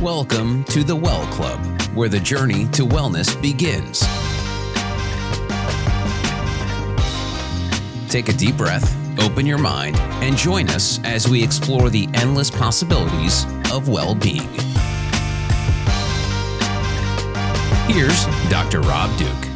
Welcome to the Well Club, where the journey to wellness begins. Take a deep breath, open your mind, and join us as we explore the endless possibilities of well-being. Here's Dr. Rob Douk.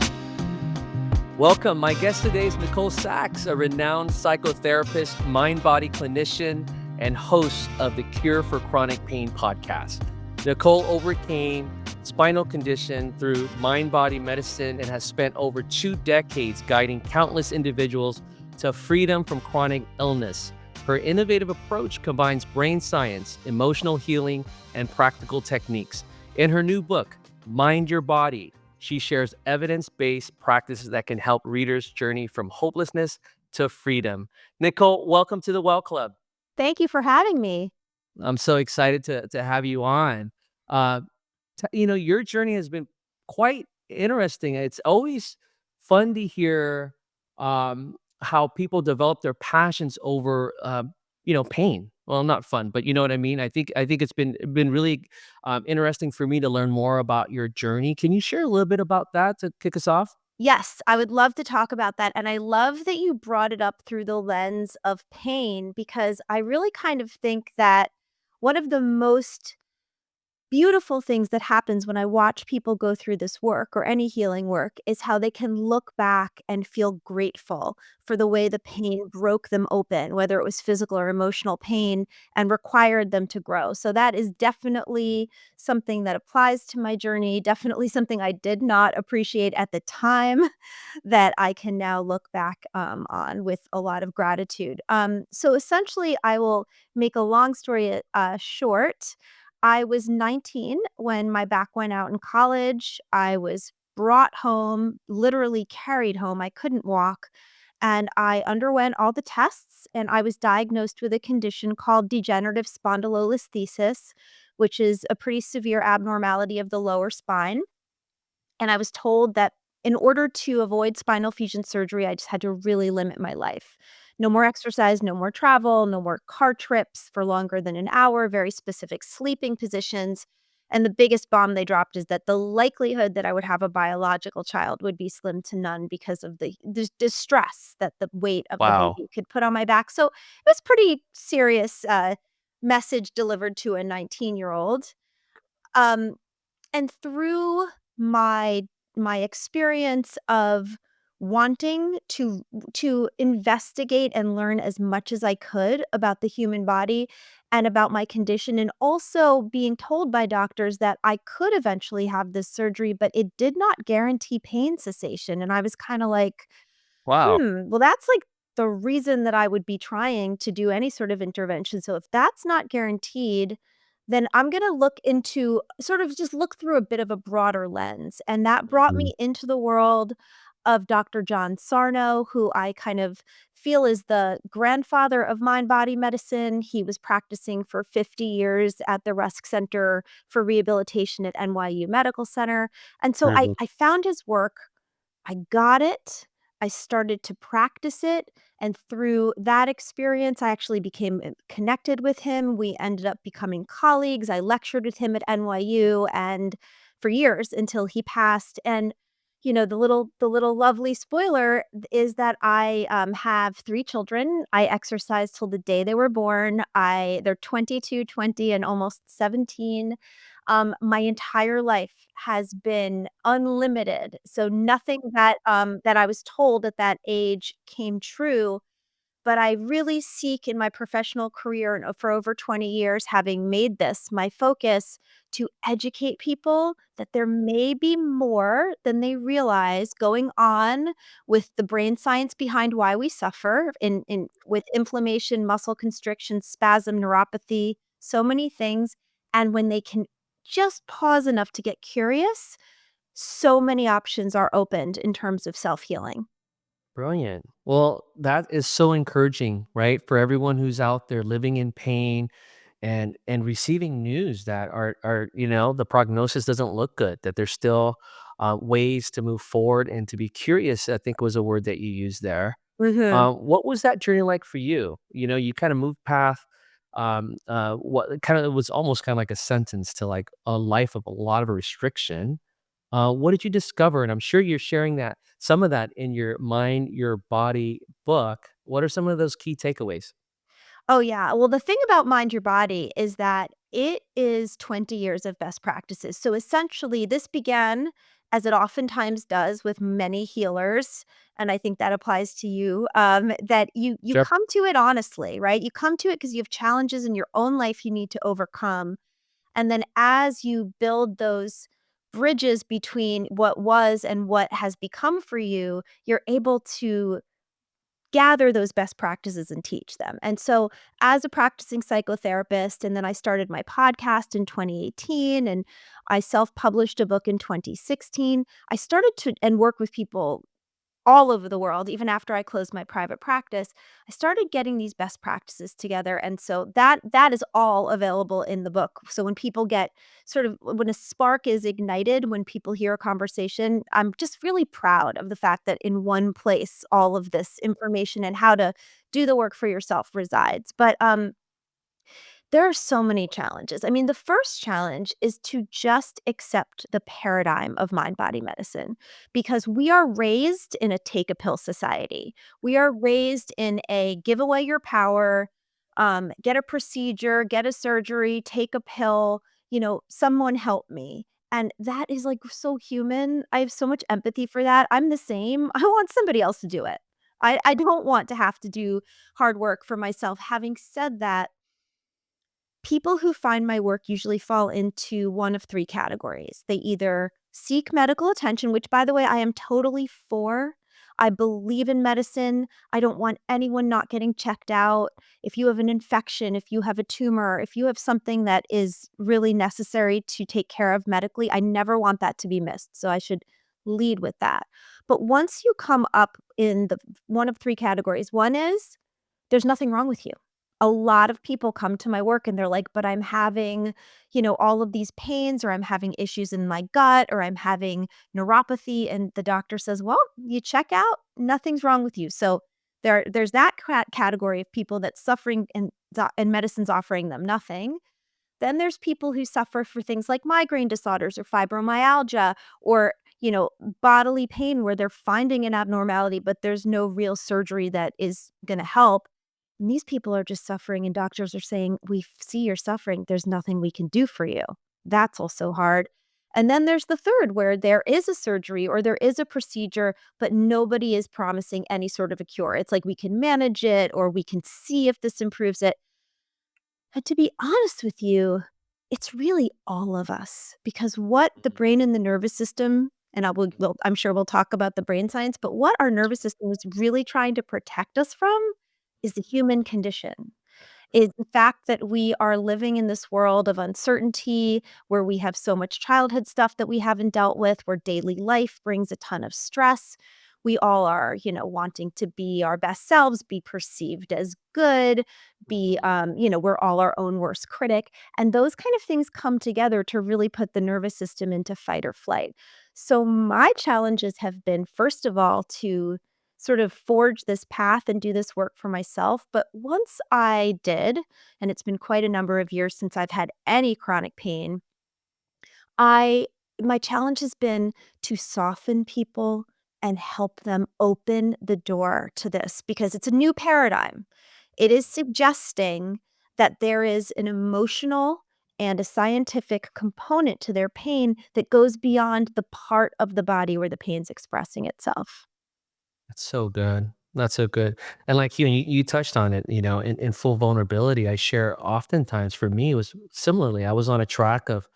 Welcome. My guest today is Nicole Sachs, a renowned psychotherapist, mind-body clinician, and host of the Cure for Chronic Pain podcast. Nicole overcame spinal condition through mind-body medicine and has spent over 2 decades guiding countless individuals to freedom from chronic illness. Her innovative approach combines brain science, emotional healing, and practical techniques. In her new book, Mind Your Body, she shares evidence-based practices that can help readers journey from hopelessness to freedom. Nicole, welcome to the Well Club. Thank you for having me. I'm so excited to have you on. Your journey has been quite interesting. It's always fun to hear how people develop their passions over pain. Well, not fun, but you know what I mean. I think it's been really interesting for me to learn more about your journey. Can you share a little bit about that to kick us off? Yes, I would love to talk about that. And I love that you brought it up through the lens of pain, because I really kind of think that one of the most beautiful things that happens when I watch people go through this work or any healing work is how they can look back and feel grateful for the way the pain broke them open, whether it was physical or emotional pain, and required them to grow. So that is definitely something that applies to my journey, definitely something I did not appreciate at the time that I can now look back on with a lot of gratitude. So essentially, I will make a long story short. I was 19 when my back went out in college. I was brought home, literally carried home. I couldn't walk. And I underwent all the tests, and I was diagnosed with a condition called degenerative spondylolisthesis, which is a pretty severe abnormality of the lower spine. And I was told that in order to avoid spinal fusion surgery, I just had to really limit my life. No more exercise, no more travel, no more car trips for longer than an hour, very specific sleeping positions. And the biggest bomb they dropped is that the likelihood that I would have a biological child would be slim to none because of the distress that the weight of the Wow. baby could put on my back. So it was pretty serious message delivered to a 19-year-old. Um, and through my experience of wanting to investigate and learn as much as I could about the human body and about my condition, and also being told by doctors that I could eventually have this surgery, but it did not guarantee pain cessation. And I was kind of like, Wow. well, that's like the reason that I would be trying to do any sort of intervention. So if that's not guaranteed, then I'm going to look into sort of just look through a bit of a broader lens. And that brought Mhm. me into the world of Dr. John Sarno, who I kind of feel is the grandfather of mind-body medicine. He was practicing for 50 years at the Rusk Center for Rehabilitation at NYU Medical Center. And so Mhm. I found his work. I got it. I started to practice it. And through that experience, I actually became connected with him. We ended up becoming colleagues. I lectured with him at NYU and for years until he passed. And the little lovely spoiler is that I have 3 children. I exercised till the day they were born. They're 22, 20, and almost 17. My entire life has been unlimited. So nothing that I was told at that age came true. But I really seek in my professional career and for over 20 years, having made this my focus, to educate people that there may be more than they realize going on with the brain science behind why we suffer with inflammation, muscle constriction, spasm, neuropathy, so many things. And when they can just pause enough to get curious, so many options are opened in terms of self-healing. Brilliant. Well, that is so encouraging, right? For everyone who's out there living in pain and receiving news that the prognosis doesn't look good, that there's still ways to move forward and to be curious, I think was a word that you used there. Mhm. What was that journey like for you? You kind of moved past what kind of it was almost kind of like a sentence to like a life of a lot of restriction. What did you discover? And I'm sure you're sharing that some of that in your Mind Your Body book. What are some of those key takeaways? Oh, yeah. Well, the thing about Mind Your Body is that it is 20 years of best practices. So essentially, this began, as it oftentimes does with many healers, and I think that applies to you, that you Sure. come to it honestly, right? You come to it because you have challenges in your own life you need to overcome. And then as you build those bridges between what was and what has become for you, you're able to gather those best practices and teach them. And so, as a practicing psychotherapist, and then I started my podcast in 2018, and I self published a book in 2016, I started to and work with people all over the world. Even after I closed my private practice, I started getting these best practices together, and so that is all available in the book. So when people get sort of when a spark is ignited, when people hear a conversation, I'm just really proud of the fact that in one place all of this information and how to do the work for yourself resides. But there are so many challenges. I mean, the first challenge is to just accept the paradigm of mind body medicine because we are raised in a take a pill society. We are raised in a give away your power, get a procedure, get a surgery, take a pill, someone help me. And that is like so human. I have so much empathy for that. I'm the same. I want somebody else to do it. I don't want to have to do hard work for myself. Having said that, people who find my work usually fall into one of 3 categories. They either seek medical attention, which, by the way, I am totally for. I believe in medicine. I don't want anyone not getting checked out. If you have an infection, if you have a tumor, if you have something that is really necessary to take care of medically, I never want that to be missed. So I should lead with that. But once you come up in the one of 3 categories, one is there's nothing wrong with you. A lot of people come to my work and they're like, "But I'm having, all of these pains, or I'm having issues in my gut, or I'm having neuropathy." And the doctor says, "Well, you check out, nothing's wrong with you." So there's that category of people that's suffering and medicine's offering them nothing. Then there's people who suffer for things like migraine disorders or fibromyalgia or, bodily pain where they're finding an abnormality, but there's no real surgery that is going to help. And these people are just suffering, and doctors are saying, "We see you're suffering. There's nothing we can do for you." That's also hard. And then there's the third where there is a surgery or there is a procedure, but nobody is promising any sort of a cure. It's like we can manage it or we can see if this improves it. And to be honest with you, it's really all of us because what the brain and the nervous system, and I'm sure we'll talk about the brain science, but what our nervous system is really trying to protect us from is the human condition. Is the fact that we are living in this world of uncertainty where we have so much childhood stuff that we haven't dealt with, where daily life brings a ton of stress. We all are, wanting to be our best selves, be perceived as good, we're all our own worst critic. And those kind of things come together to really put the nervous system into fight or flight. So my challenges have been, first of all, to sort of forge this path and do this work for myself. But once I did, and it's been quite a number of years since I've had any chronic pain, I my challenge has been to soften people and help them open the door to this because it's a new paradigm. It is suggesting that there is an emotional and a scientific component to their pain that goes beyond the part of the body where the pain's expressing itself. That's so good. That's so good. And like you touched on it, in full vulnerability, I share oftentimes for me it was similarly, I was on a track of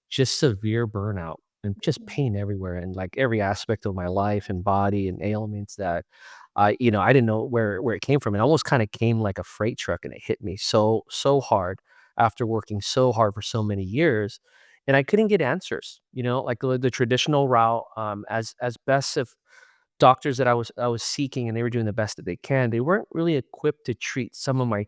just severe burnout and just pain everywhere in like every aspect of my life and body and ailments that I didn't know where it came from. It almost kind of came like a freight truck and it hit me so hard after working so hard for so many years. And I couldn't get answers, like the traditional route, as best of doctors that I was seeking, and they were doing the best that they can. They weren't really equipped to treat some of my,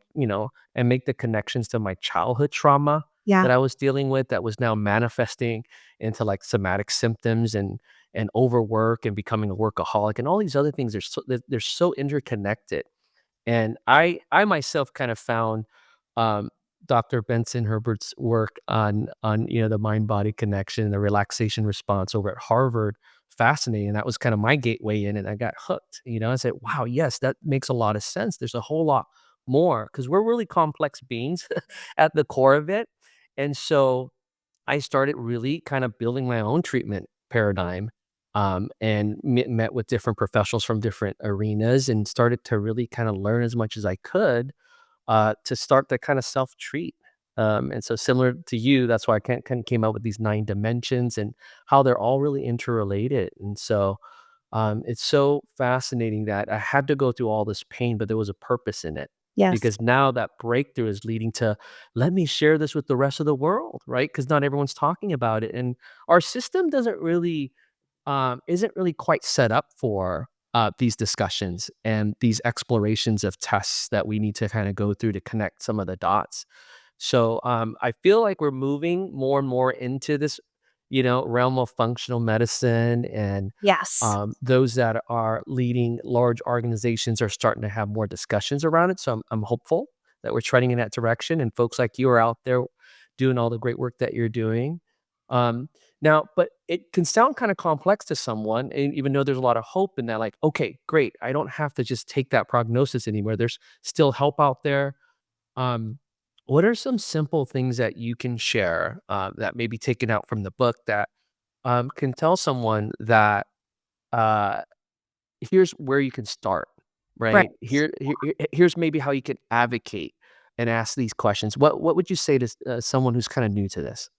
and make the connections to my childhood trauma Yeah. that I was dealing with that was now manifesting into like somatic symptoms and overwork and becoming a workaholic and all these other things. They're so interconnected. And I myself kind of found Dr. Benson Herbert's work on the mind-body connection, the relaxation response over at Harvard, fascinating. That was kind of my gateway in, and I got hooked. I said, "Wow, yes, that makes a lot of sense. There's a whole lot more because we're really complex beings at the core of it." And so I started really kind of building my own treatment paradigm, and met with different professionals from different arenas and started to really kind of learn as much as I could to start to kind of self-treat. And so similar to you, that's why I kind of came up with these 9 dimensions and how they're all really interrelated. And so it's so fascinating that I had to go through all this pain, but there was a purpose in it. Yes. Because now that breakthrough is leading to, let me share this with the rest of the world, right? Because not everyone's talking about it. And our system isn't really quite set up for these discussions and these explorations of tests that we need to kind of go through to connect some of the dots. So I feel like we're moving more and more into this, realm of functional medicine, and Yes. those that are leading large organizations are starting to have more discussions around it. So I'm hopeful that we're trending in that direction, and folks like you are out there doing all the great work that you're doing. Um, Now, but it can sound kind of complex to someone, and even though there's a lot of hope in that, like, okay, great, I don't have to just take that prognosis anymore. There's still help out there. Um, what are some simple things that you can share that may be taken out from the book that can tell someone that uh, here's where you can start, Right. right? Here's maybe how you can advocate and ask these questions. What would you say to someone who's kind of new to this?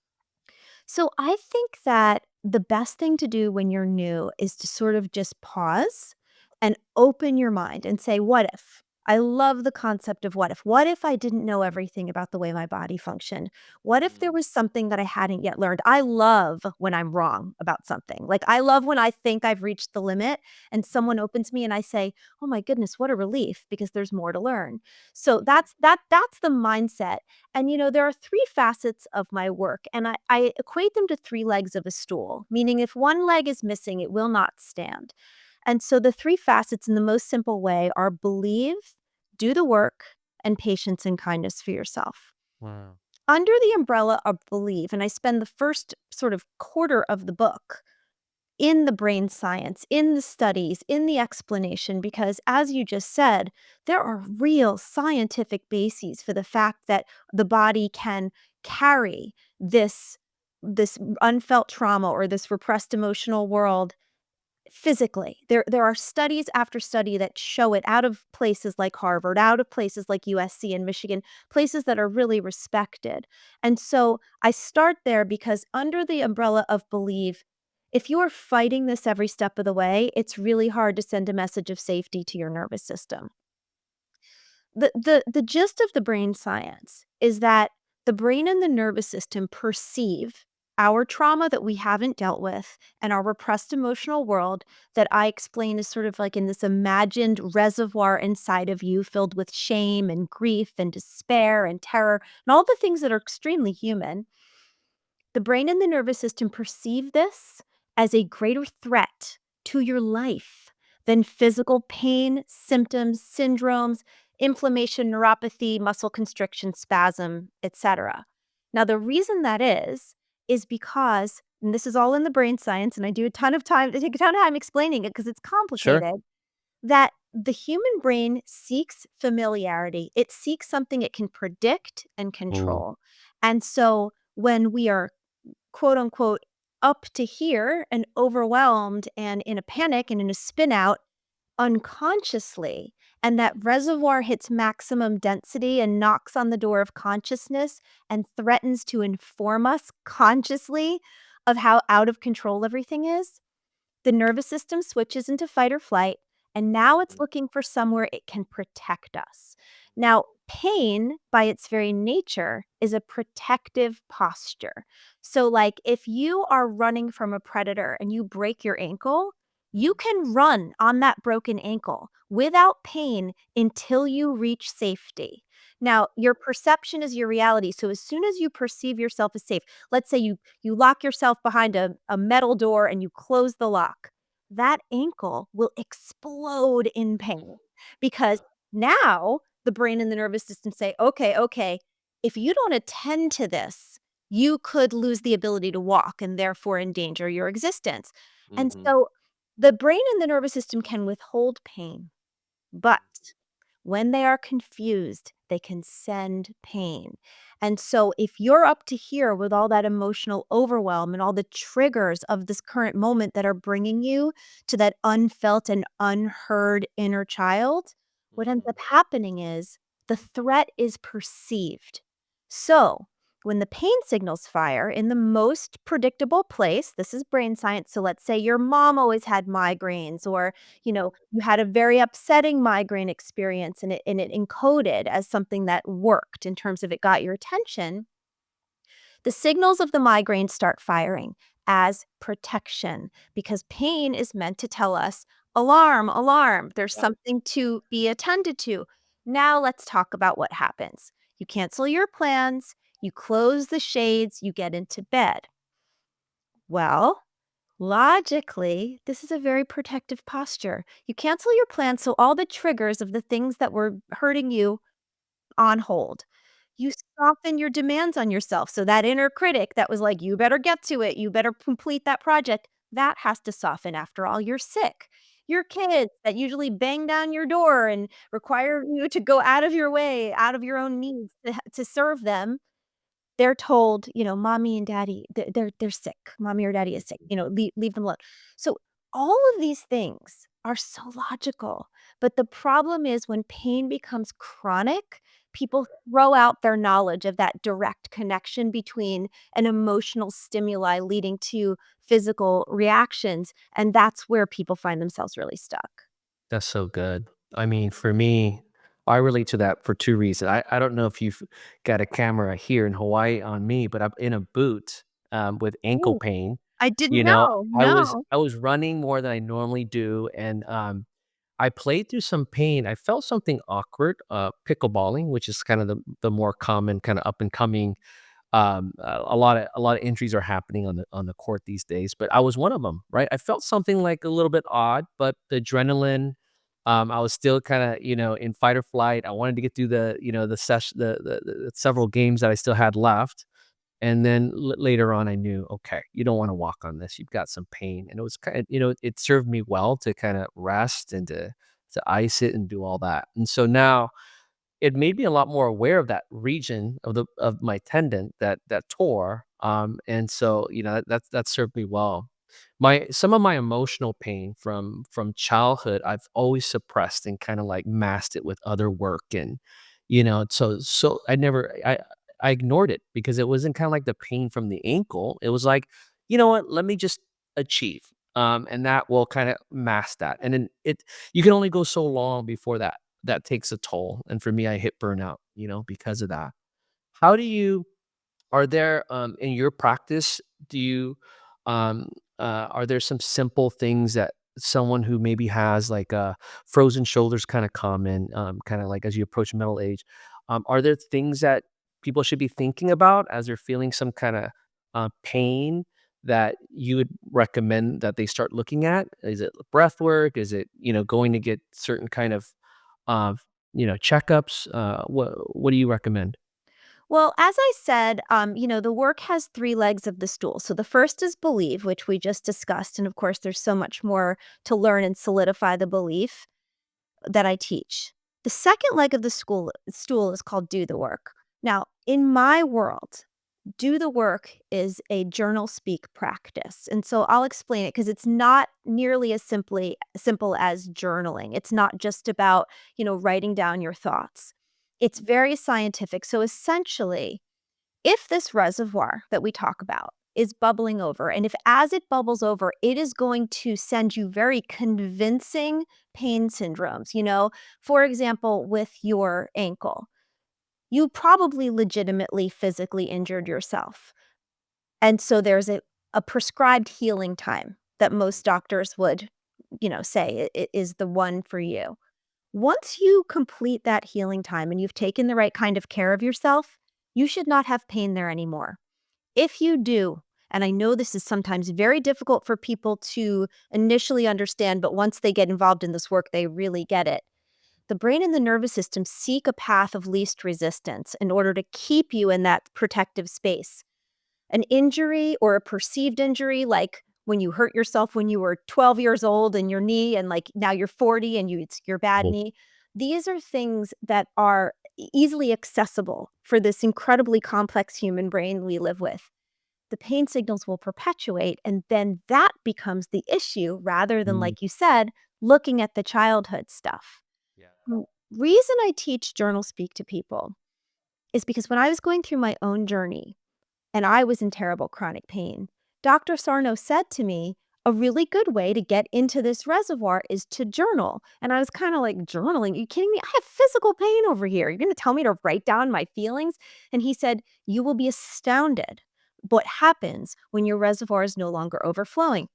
So I think that the best thing to do when you're new is to sort of just pause and open your mind and say, what if? I love the concept of what if. What if I didn't know everything about the way my body functioned? What if there was something that I hadn't yet learned? I love when I'm wrong about something. Like, I love when I think I've reached the limit and someone opens me and I say, "Oh my goodness, what a relief," because there's more to learn. So that's the mindset. And there are 3 facets of my work, and I equate them to 3 legs of a stool, meaning if one leg is missing, it will not stand. And so the 3 facets in the most simple way are believe, do the work, and patience and kindness for yourself. Wow. Under the umbrella of believe, and I spend the first sort of quarter of the book in the brain science, in the studies, in the explanation, because as you just said, there are real scientific bases for the fact that the body can carry this unfelt trauma or this repressed emotional world physically. There are studies after study that show it out of places like Harvard, out of places like USC and Michigan, places that are really respected. And so I start there because under the umbrella of believe, if you are fighting this every step of the way, it's really hard to send a message of safety to your nervous system. The gist of the brain science is that the brain and the nervous system perceive our trauma that we haven't dealt with and our repressed emotional world that I explain is sort of like in this imagined reservoir inside of you filled with shame and grief and despair and terror and all the things that are extremely human. The brain and the nervous system perceive this as a greater threat to your life than physical pain, symptoms, syndromes, inflammation, neuropathy, muscle constriction, spasm, etc. Now, the reason that is because, and this is all in the brain science, and I do a ton of time, I take a ton of time explaining it because it's Sure. complicated, that the human brain seeks familiarity. It seeks something it can predict and Ooh. control. And so when we are quote unquote up to here and overwhelmed and in a panic and in a spin out unconsciously, and that reservoir hits maximum density and knocks on the door of consciousness and threatens to inform us consciously of how out of control everything is, the nervous system switches into fight or flight, and now it's looking for somewhere it can protect us. Now, pain, by its very nature, is a protective posture. So, like if you are running from a predator and you break your ankle, you can run on that broken ankle without pain until you reach safety. Now, your perception is your reality. So, as soon as you perceive yourself as safe, let's say you lock yourself behind a metal door and you close the lock, that ankle will explode in pain because now the brain and the nervous system say, okay, if you don't attend to this, you could lose the ability to walk and therefore endanger your existence. And Hmm. so the brain and the nervous system can withhold pain, but when they are confused, they can send pain. And so, if you're up to here with all that emotional overwhelm and all the triggers of this current moment that are bringing you to that unfelt and unheard inner child, what ends up happening is the threat is perceived. So, when the pain signals fire in the most predictable place, this is brain science. So, let's say your mom always had migraines, or you had a very upsetting migraine experience and it encoded as something that worked in terms of it got your attention. The signals of the migraine start firing as protection because pain is meant to tell us alarm, alarm, there's something to be attended to. Now let's talk about what happens. You cancel your plans, you close the shades, you get into bed. Well, logically, this is a very protective posture. You cancel your plans so all the triggers of the things that were hurting you on hold. You soften your demands on yourself. So that inner critic that was like, you better get to it, you better complete that project, that has to soften. After all, you're sick. Your kids that usually bang down your door and require you to go out of your way, out of your own needs to serve them, they're told, "Mommy and daddy, they're sick. Mommy or daddy is sick, leave them alone." So, all of these things are so logical, but the problem is when pain becomes chronic, people throw out their knowledge of that direct connection between an emotional stimuli leading to physical reactions, and that's where people find themselves really stuck. That's so good. I mean, for me, I relate to that for two reasons. I don't know if you've got a camera here in Hawaii on me, but I'm in a boot with ankle Ooh, pain. I didn't know. No. I was running more than I normally do, and I played through some pain. I felt something awkward, pickleballing, which is kind of the more common kind of up and coming. A lot of injuries are happening on the court these days, but I was one of them, right? I felt something like a little bit odd, but the adrenaline, I was still kind of, in fight or flight. I wanted to get through the session, the several games that I still had left. And then later on, I knew, okay, you don't want to walk on this. You've got some pain, and it was kind of, it served me well to kind of rest and to ice it and do all that. And so now it made me a lot more aware of that region of my tendon that tore, and so, that served me well. Some of my emotional pain from childhood, I've always suppressed and kinda, like, masked it with other work and, so I ignored it because it wasn't kinda like the pain from the ankle. It was like, "You know what? Let me just achieve," and that will kinda mask that, and then you can only go so long before that takes a toll, and for me, I hit burnout, because of that. How do you are there, in your practice, do you, um, are there some simple things that someone who maybe has, like, frozen shoulders kinda common, kinda like as you approach middle age, are there things that people should be thinking about as they're feeling some kinda, pain that you would recommend that they start looking at? Is it breath work? Is it, going to get certain kind of, checkups? What do you recommend? Well, as I said, the work has three legs of the stool. So the first is believe, which we just discussed. And of course, there's so much more to learn and solidify the belief that I teach. The second leg of the stool is called do the work. Now, in my world, do the work is a journal speak practice. And so I'll explain it because it's not nearly as simple as journaling. It's not just about, writing down your thoughts. It's very scientific. So essentially, if this reservoir that we talk about is bubbling over, and if as it bubbles over, it is going to send you very convincing pain syndromes, for example, with your ankle, you probably legitimately physically injured yourself. And so there's a prescribed healing time that most doctors would, say it is the one for you. Once you complete that healing time and you've taken the right kind of care of yourself, you should not have pain there anymore. If you do, and I know this is sometimes very difficult for people to initially understand, but once they get involved in this work, they really get it. the brain and the nervous system seek a path of least resistance in order to keep you in that protective space. An injury or a perceived injury, like when you hurt yourself when you were 12 years old in your knee and like now you're 40 and it's your bad Mhm. knee. These are things that are easily accessible for this incredibly complex human brain we live with. The pain signals will perpetuate, and then that becomes the issue rather than, Mm. like you said, looking at the childhood stuff. Yeah. Reason I teach journal speak to people is because when I was going through my own journey, and I was in terrible chronic pain. Dr. Sarno said to me, a really good way to get into this reservoir is to journal. And I was kind of like, journaling? Are you kidding me? I have physical pain over here. You're going to tell me to write down my feelings? And he said, you will be astounded what happens when your reservoir is no longer overflowing.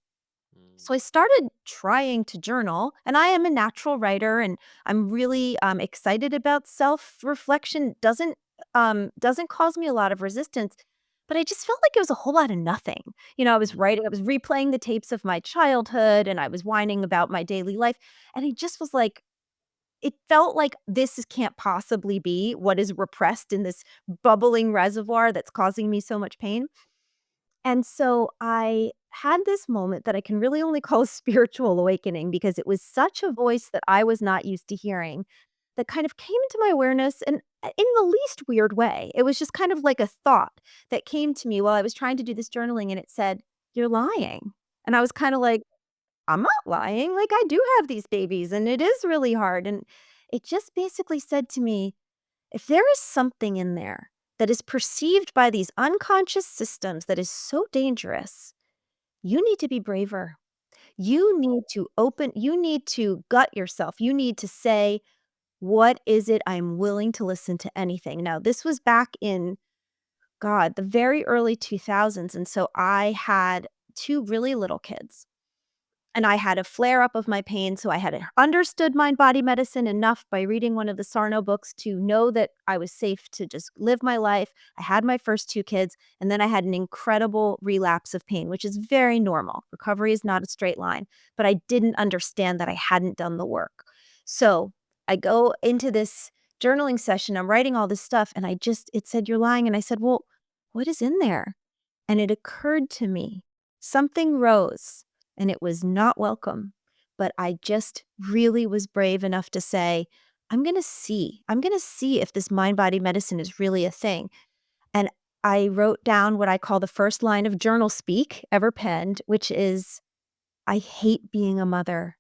Mm. So I started trying to journal, and I am a natural writer, and I'm really excited about self-reflection. Doesn't cause me a lot of resistance, but I just felt like it was a whole lot of nothing. I was Mm. writing, I was replaying the tapes of my childhood, and I was whining about my daily life, and I just was like, it felt like can't possibly be what is repressed in this bubbling reservoir that's causing me so much pain. And so I had this moment that I can really only call a spiritual awakening because it was such a voice that I was not used to hearing that kind of came into my awareness and in the least weird way. It was just kind of like a thought that came to me while I was trying to do this journaling and it said, "You're lying." And I was kind of like, "I'm not lying. Like I do have these babies and it is really hard." And it just basically said to me, if there is something in there that is perceived by these unconscious systems that is so dangerous, you need to be braver. You need to gut yourself. You need to say, what is it? I'm willing to listen to anything. Now, this was back in, God, the very early 2000s. And so I had two really little kids. And I had a flare up of my pain, so I had understood mind body medicine enough by reading one of the Sarno books to know that I was safe to just live my life. I had my first two kids, and then I had an incredible relapse of pain, which is very normal. Recovery is not a straight line, but I didn't understand that I hadn't done the work. So I go into this journaling session, I'm writing all this stuff, and it said, "You're lying." And I said, "Well, what is in there?" And it occurred to me, something rose and it was not welcome. But I just really was brave enough to say, I'm going to see. I'm going to see if this mind body medicine is really a thing. And I wrote down what I call the first line of journal speak ever penned, which is, I hate being a mother.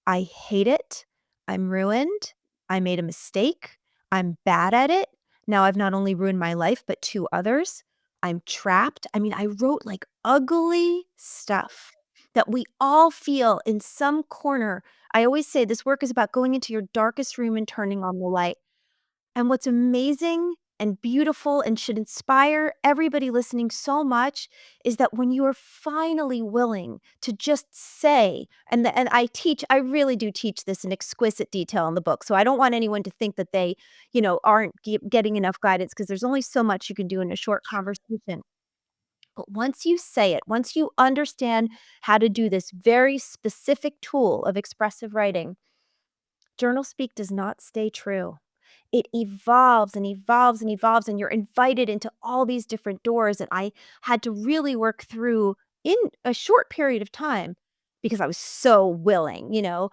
I hate it. I'm ruined. I made a mistake. I'm bad at it. Now I've not only ruined my life, but two others. I'm trapped. I mean, I wrote like ugly stuff that we all feel in some corner. I always say this work is about going into your darkest room and turning on the light. And what's amazing and beautiful and should inspire everybody listening so much is that when you are finally willing to just say, and I really do teach this in exquisite detail in the book. So I don't want anyone to think that they, aren't getting enough guidance because there's only so much you can do in a short conversation. But once you say it, once you understand how to do this very specific tool of expressive writing, journal speak does not stay true. It evolves and evolves and evolves, and you're invited into all these different doors. And I had to really work through in a short period of time because I was so willing, Yeah.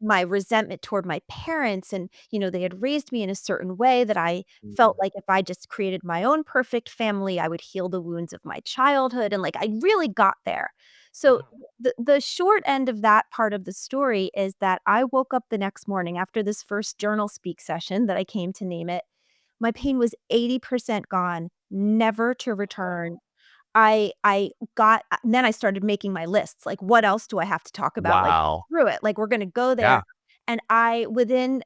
my resentment toward my parents and, they had raised me in a certain way that I felt Mm. like if I just created my own perfect family, I would heal the wounds of my childhood. And like I really got there. So Wow. the short end of that part of the story is that I woke up the next morning after this first journal speak session that I came to name it. My pain was 80% gone, never to return. I got then I started making my lists, like, what else do I have to talk about? Like, Wow. screw it, like, we're gonna go Yeah. there. And I within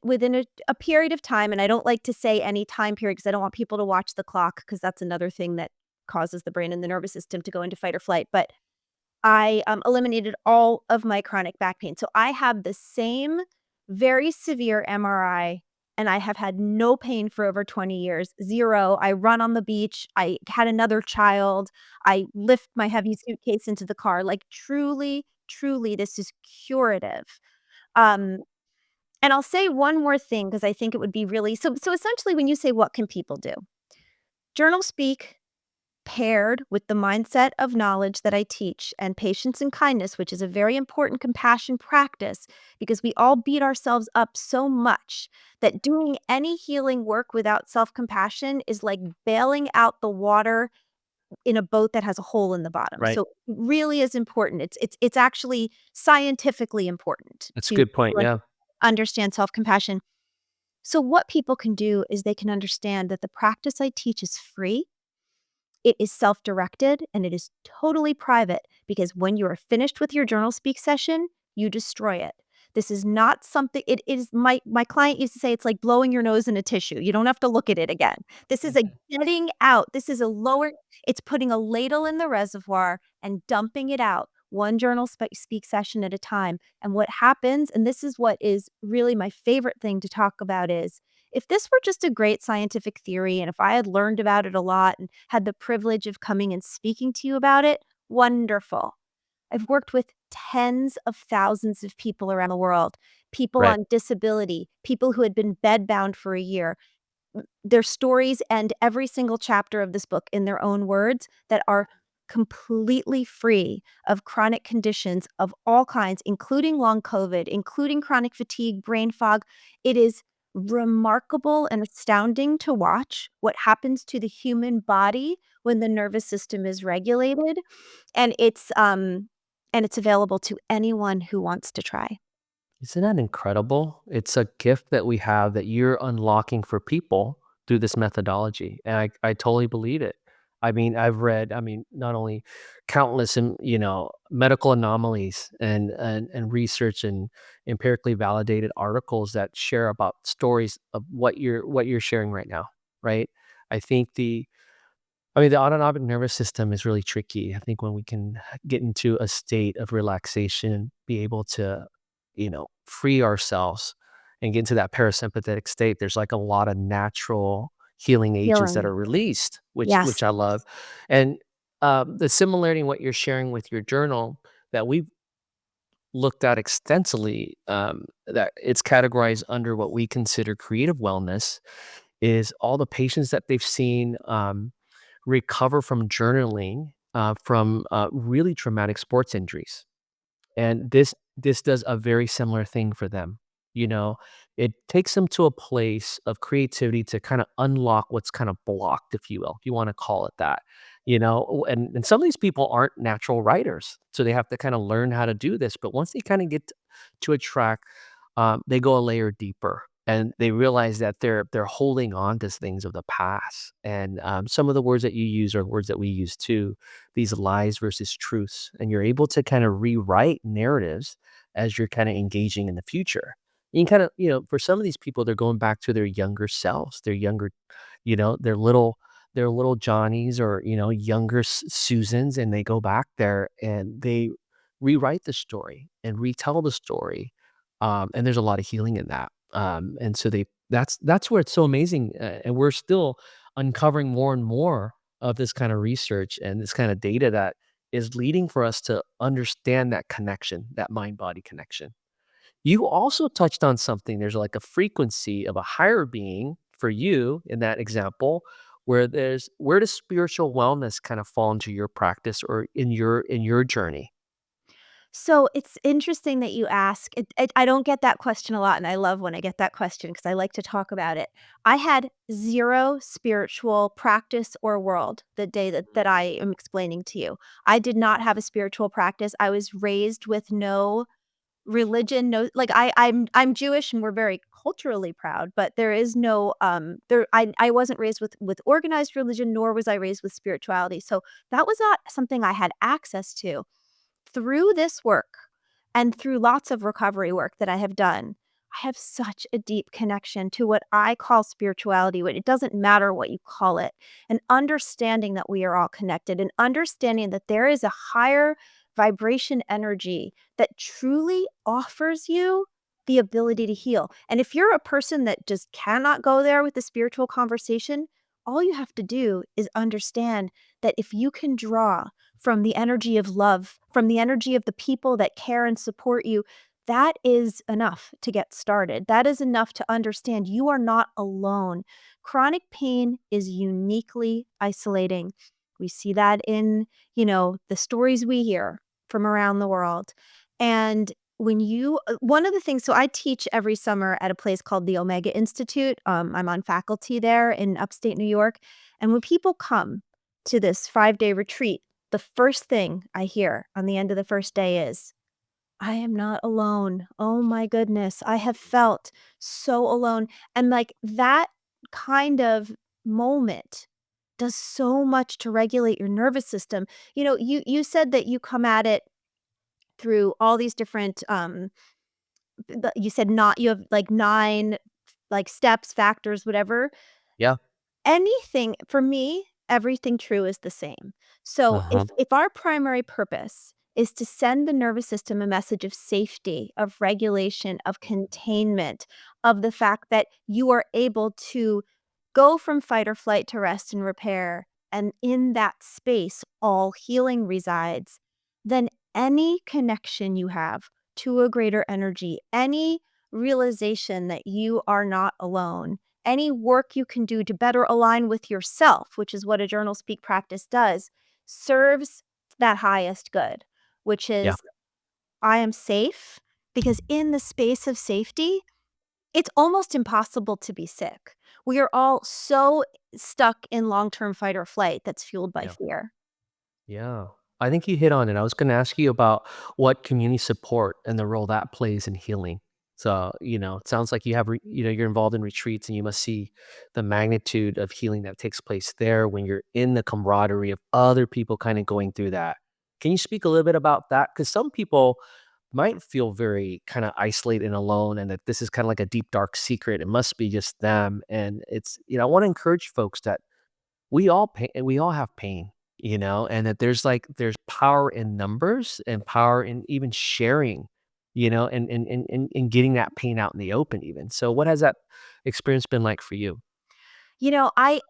a period of time, and I don't like to say any time period because I don't want people to watch the clock because that's another thing that causes the brain and the nervous system to go into fight or flight, but I, eliminated all of my chronic back pain. So I have the same very severe MRI, and I have had no pain for over 20 years, 0. I run on the beach. I had another child. I lift my heavy suitcase into the car. Like, truly, truly, this is curative. Um, And I'll say one more thing because I think it would be really so essentially when you say what can people do? JournalSpeak paired with the mindset of knowledge that I teach and patience and kindness, which is a very important compassion practice because we all beat ourselves up so much that doing any healing work without self-compassion is like bailing out the water in a boat that has a hole in the bottom. Right. So it really is important. It's actually scientifically important That's a to good point. Yeah. understand self-compassion. So what people can do is they can understand that the practice I teach is free, it is self-directed, and it is totally private because when you are finished with your journal speak session, you destroy it. This is not something it is my client used to say it's like blowing your nose in a tissue. You don't have to look at it again. This is a getting out. This is a lower it's putting a ladle in the reservoir and dumping it out, one speak session at a time. And what happens, and this is what is really my favorite thing to talk about is if this were just a great scientific theory and if I had learned about it a lot and had the privilege of coming and speaking to you about it, wonderful. I've worked with tens of thousands of people around the world, people Right. on disability, people who had been bedbound for a year. Their stories end every single chapter of this book in their own words that are completely free of chronic conditions of all kinds, including long COVID, including chronic fatigue, brain fog. It is remarkable and astounding to watch what happens to the human body when the nervous system is regulated, and it's available to anyone who wants to try. Isn't that incredible? It's a gift that we have that you're unlocking for people through this methodology. And I totally believe it. I mean, I've read, not only countless, medical anomalies and research and empirically validated articles that share about stories of what you're sharing right now, right? I think the autonomic nervous system is really tricky. I think when we can get into a state of relaxation, be able to, free ourselves and get into that parasympathetic state, there's like a lot of natural healing agents that Healing. are released, which Yes. I love. And the similarity in what you're sharing with your journal that we've looked at extensively, that it's categorized under what we consider creative wellness, is all the patients that they've seen. Recover from journaling, from, really traumatic sports injuries. And this does a very similar thing for them, you know? It takes them to a place of creativity to kinda unlock what's kinda blocked, if you will, if you wanna call it that, And some of these people aren't natural writers, so they have to kinda learn how to do this, but once they kinda get to a track, they go a layer deeper, and they realize that they're holding on to things of the past, and, some of the words that you use are words that we use too, these lies versus truths, and you're able to kind of rewrite narratives as you're kind of engaging in the future. You can kind of, for some of these people, they're going back to their younger selves, their younger, their little Johnnies or younger Susans, and they go back there and they rewrite the story and retell the story, and there's a lot of healing in that. And so that's where it's so amazing, and we're still uncovering more and more of this kind of research and this kind of data that is leading for us to understand that connection, that mind body connection. You also touched on something. There's like a frequency of a higher being for you in that example, where does spiritual wellness kind of fall into your practice or in your journey? So it's interesting that you ask. I don't get that question a lot, and I love when I get that question because I like to talk about it. I had zero spiritual practice or world the day that I am explaining to you. I did not have a spiritual practice. I was raised with no religion, no like I'm Jewish and we're very culturally proud, but there is no I wasn't raised with organized religion, nor was I raised with spirituality. So that was not something I had access to. Through this work and through lots of recovery work that I have done, I have such a deep connection to what I call spirituality. It doesn't matter what you call it. And understanding that we are all connected and understanding that there is a higher vibration energy that truly offers you the ability to heal. And if you're a person that just cannot go there with the spiritual conversation, all you have to do is understand that if you can draw from the energy of love, from the energy of the people that care and support you, that is enough to get started. That is enough to understand you are not alone. Chronic pain is uniquely isolating. We see that in, the stories we hear from around the world. And one of the things, so I teach every summer at a place called the Omega Institute. I'm on faculty there in upstate New York. And when people come to this 5-day retreat, the first thing I hear on the end of the first day is, I am not alone. Oh my goodness. I have felt so alone. And like that kind of moment does so much to regulate your nervous system. You said that you come at it through all these different you said not you have like 9 like steps, factors, whatever. Yeah. Anything for me, everything true is the same. So Uh-huh. if our primary purpose is to send the nervous system a message of safety, of regulation, of containment, of the fact that you are able to go from fight or flight to rest and repair, and in that space all healing resides, then any connection you have to a greater energy, any realization that you are not alone, any work you can do to better align with yourself, which is what a JournalSpeak practice does, serves that highest good, which Yeah. is I am safe, because in the space of safety, it's almost impossible to be sick. We are all so stuck in long-term fight or flight that's fueled by Yeah. fear. Yeah. I think you hit on it. I was going to ask you about what community support and the role that plays in healing. So, it sounds like you have, you're involved in retreats and you must see the magnitude of healing that takes place there when you're in the camaraderie of other people kind of going through that. Can you speak a little bit about that? Because some people might feel very kind of isolated and alone, and that this is kind of like a deep, dark secret. It must be just them. And it's, I want to encourage folks that we all have pain, and that there's power in numbers and power in even sharing, and getting that pain out in the open even. So what has that experience been like for you? You know, I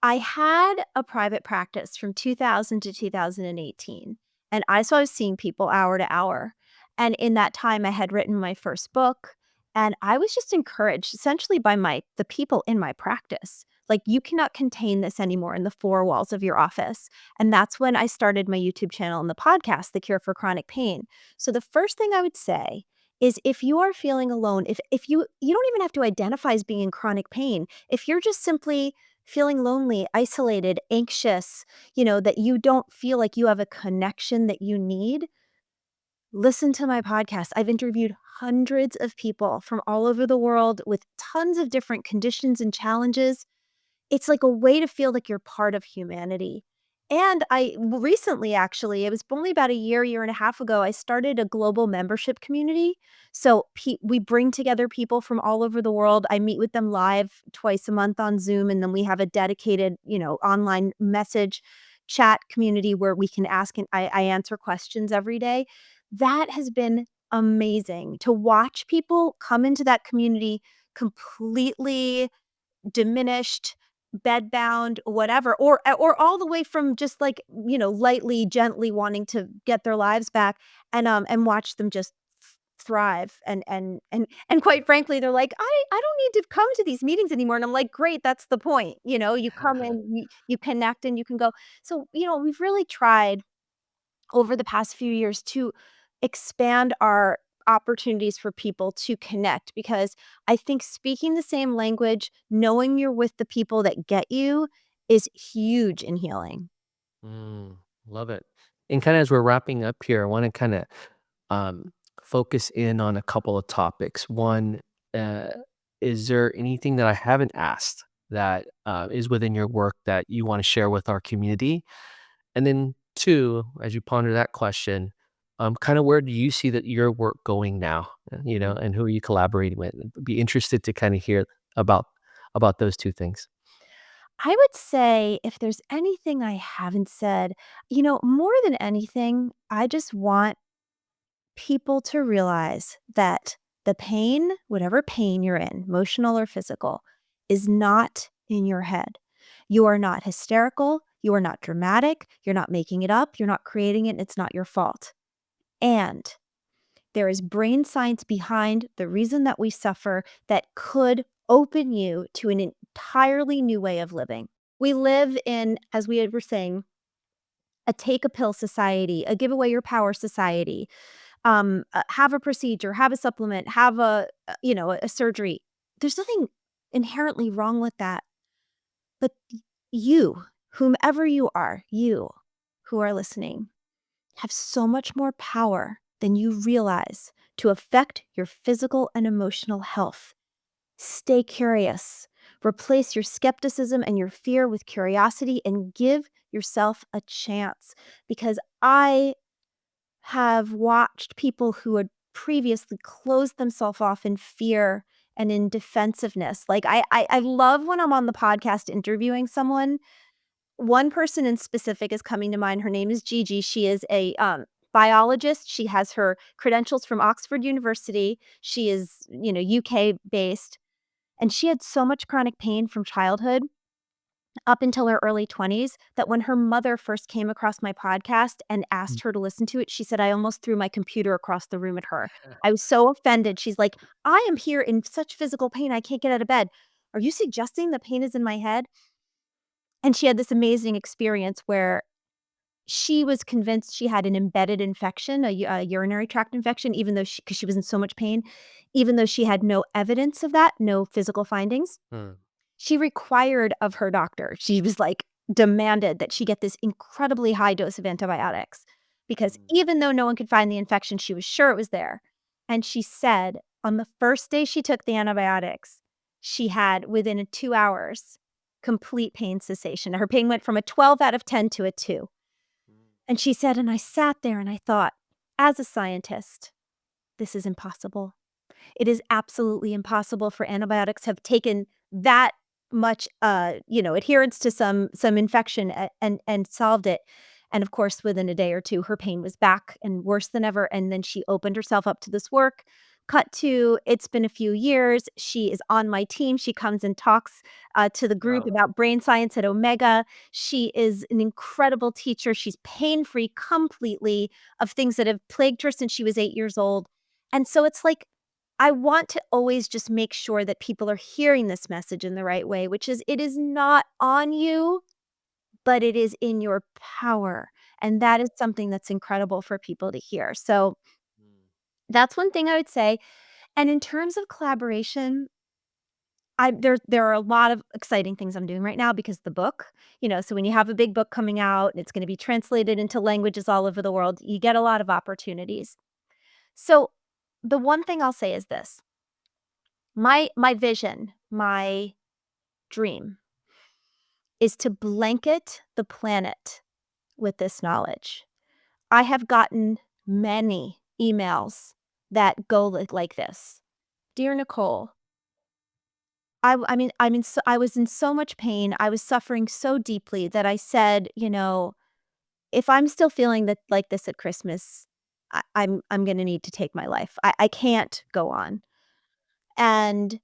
had a private practice from 2000 to 2018, and I was seeing people hour to hour, and in that time, I had written my first book, and I was just encouraged essentially by the people in my practice. Like, "You cannot contain this anymore in the 4 walls of your office," and that's when I started my YouTube channel and the podcast, The Cure for Chronic Pain. So the first thing I would say is if you are feeling alone, if you don't even have to identify as being in chronic pain, if you're just simply feeling lonely, isolated, anxious, that you don't feel like you have a connection that you need, listen to my podcast. I've interviewed hundreds of people from all over the world with tons of different conditions and challenges. It's like a way to feel like you're part of humanity. And recently, actually, it was only about a year and a half ago, I started a global membership community. So we bring together people from all over the world. I meet with them live twice a month on Zoom, and then we have a dedicated, online message chat community where we can ask and I answer questions every day. That has been amazing to watch people come into that community completely diminished, bedbound, whatever, or all the way from just like, lightly, gently wanting to get their lives back, and watch them just thrive, and quite frankly, they're like, I don't need to come to these meetings anymore," and I'm like, "Great, that's the point." You come in, you connect, and you can go. So, we've really tried over the past few years to expand our opportunities for people to connect, because I think speaking the same language, knowing you're with the people that get you, is huge in healing. Mm, love it. And kind of as we're wrapping up here, I want to kind of um, focus in on a couple of topics. One, uh, is there anything that I haven't asked that is within your work that you want to share with our community? And then two, as you ponder that question, kind of where do you see that your work going now? And who are you collaborating with? I'd be interested to kind of hear about those two things. I would say if there's anything I haven't said, more than anything, I just want people to realize that the pain, whatever pain you're in, emotional or physical, is not in your head. You are not hysterical. You are not dramatic. You're not making it up. You're not creating it. It's not your fault. And There is brain science behind the reason that we suffer that could open you to an entirely new way of living. We live in, as we were saying, a take a pill society, a give away your power society, have a procedure, have a supplement, have a surgery. There's nothing inherently wrong with that. But you, whomever you who are listening, have so much more power than you realize to affect your physical and emotional health. Stay curious. Replace your skepticism and your fear with curiosity and give yourself a chance. Because I have watched people who had previously closed themselves off in fear and in defensiveness. Like I love when I'm on the podcast interviewing someone. One person in specific is coming to mind. Her name is Gigi. She is a biologist. She has her credentials from Oxford University. She is, UK based, and she had so much chronic pain from childhood up until her early 20s that when her mother first came across my podcast and asked her to listen to it, she said, I almost threw my computer across the room at her. I was so offended. She's like, I am here in such physical pain. I can't get out of bed. Are you suggesting the pain is in my head? And she had this amazing experience where she was convinced she had an embedded infection, a urinary tract infection, even though because she was in so much pain, even though she had no evidence of that, no physical findings. Mm. She required of her doctor, she was like, demanded that she get this incredibly high dose of antibiotics because even though no one could find the infection, she was sure it was there. And she said on the first day she took the antibiotics, she had, within 2 hours, complete pain cessation. Her pain went from a 12 out of 10 to a 2. And she said, and I sat there and I thought, as a scientist, this is impossible. It is absolutely impossible for antibiotics have taken that much, adherence to some infection and solved it. And of course, within a day or two, her pain was back and worse than ever. And then she opened herself up to this work. Cut to, it's been a few years. She is on my team. She comes and talks to the group Wow. about brain science at Omega. She is an incredible teacher. She's pain-free completely of things that have plagued her since she was 8 years old. And so it's like, I want to always just make sure that people are hearing this message in the right way, which is it is not on you, but it is in your power. And that is something that's incredible for people to hear. So that's one thing I would say. And in terms of collaboration, there are a lot of exciting things I'm doing right now because the book, so when you have a big book coming out and it's going to be translated into languages all over the world, you get a lot of opportunities. So the one thing I'll say is this. My vision, my dream is to blanket the planet with this knowledge. I have gotten many emails that go like this. Dear Nicole, I was in so much pain. I was suffering so deeply that I said, if I'm still feeling that like this at Christmas, I'm going to need to take my life. I can't go on. And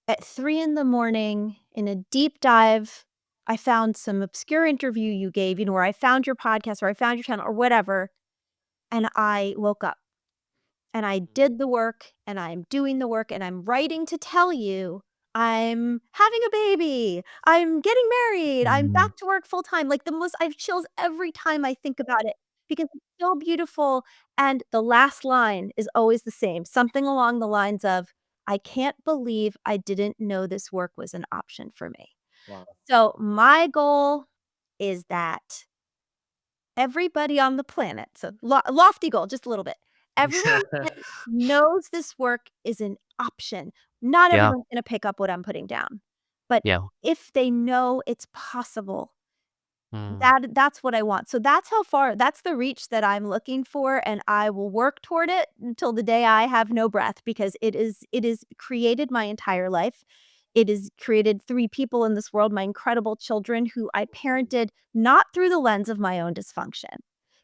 at 3 in the morning, in a deep dive, I found some obscure interview you gave, where I found your podcast or I found your channel or whatever, and I woke up. And I did the work, and I'm doing the work, and I'm writing to tell you I'm having a baby, I'm getting married, I'm Mm. back to work full time. Like, I have chills every time I think about it because it's so beautiful, and the last line is always the same, something along the lines of, "I can't believe I didn't know this work was an option for me." Wow. So, my goal is that everybody on the planet, so lofty goal, just a little bit. Everyone on the planet knows this work is an option. Not Yeah. everyone's gonna pick up what I'm putting down, but Yeah. if they know it's possible, Mm. that's what I want. So that's the reach that I'm looking for, and I will work toward it until the day I have no breath because it is created my entire life. It has created 3 people in this world, my incredible children who I parented not through the lens of my own dysfunction.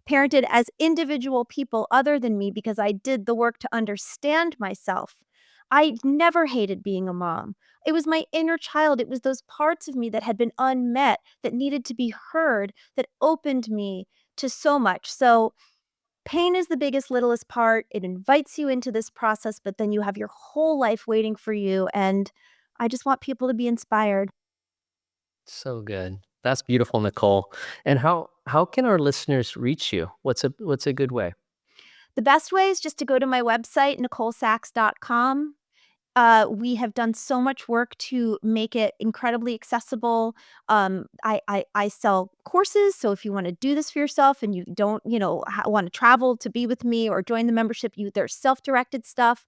Parented as individual people other than me because I did the work to understand myself. I never hated being a mom. It was my inner child. It was those parts of me that had been unmet, that needed to be heard, that opened me to so much. So Pain is the biggest, littlest part. It invites you into this process, but then you have your whole life waiting for you. And I just want people to be inspired. So good. That's beautiful, Nicole. And how can our listeners reach you? What's a good way? The best way is just to go to my website, NicoleSachs.com. We have done so much work to make it incredibly accessible. I sell courses, so if you want to do this for yourself and you don't, want to travel to be with me or join the membership, there's self-directed stuff.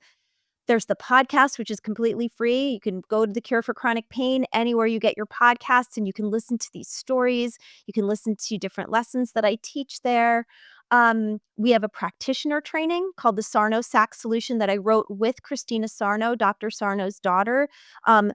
There's the podcast, which is completely free. You can go to the Cure for Chronic Pain anywhere you get your podcasts, and you can listen to these stories. You can listen to different lessons that I teach there. We have a practitioner training called the Sachs Solution that I wrote with Christina Sarno, Dr. Sarno's daughter. Um,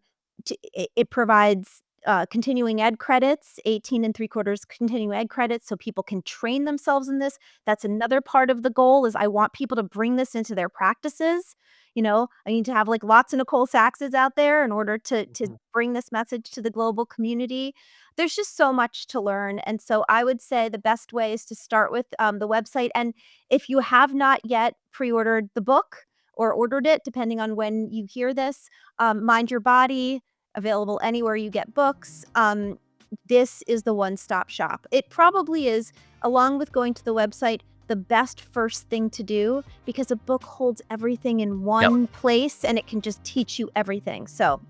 it provides continuing ed credits, 18 and 3/4 continuing ed credits, so people can train themselves in this. That's another part of the goal is I want people to bring this into their practices. I need to have like lots of Nicole Saxes out there in order to Mhm. bring this message to the global community. There's just so much to learn. And so I would say the best way is to start with the website. And if you have not yet pre-ordered the book or ordered it, depending on when you hear this, Mind Your Body, available anywhere you get books. This is the one-stop shop. It probably is, along with going to the website, the best first thing to do because a book holds everything in one place and it can just teach you everything. So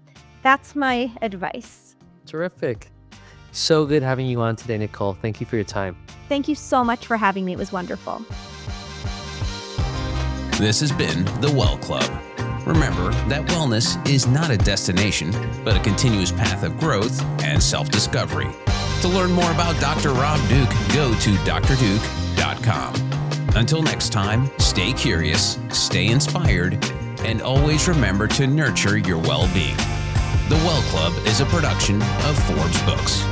that's my advice. Terrific. So good having you on today, Nicole. Thank you for your time. Thank you so much for having me. It was wonderful. This has been The Well Club. Remember that wellness is not a destination, but a continuous path of growth and self-discovery. To learn more about Dr. Rob Douk, go to drdouk.com. Until next time, stay curious, stay inspired, and always remember to nurture your well-being. The Well Club is a production of Forbes Books.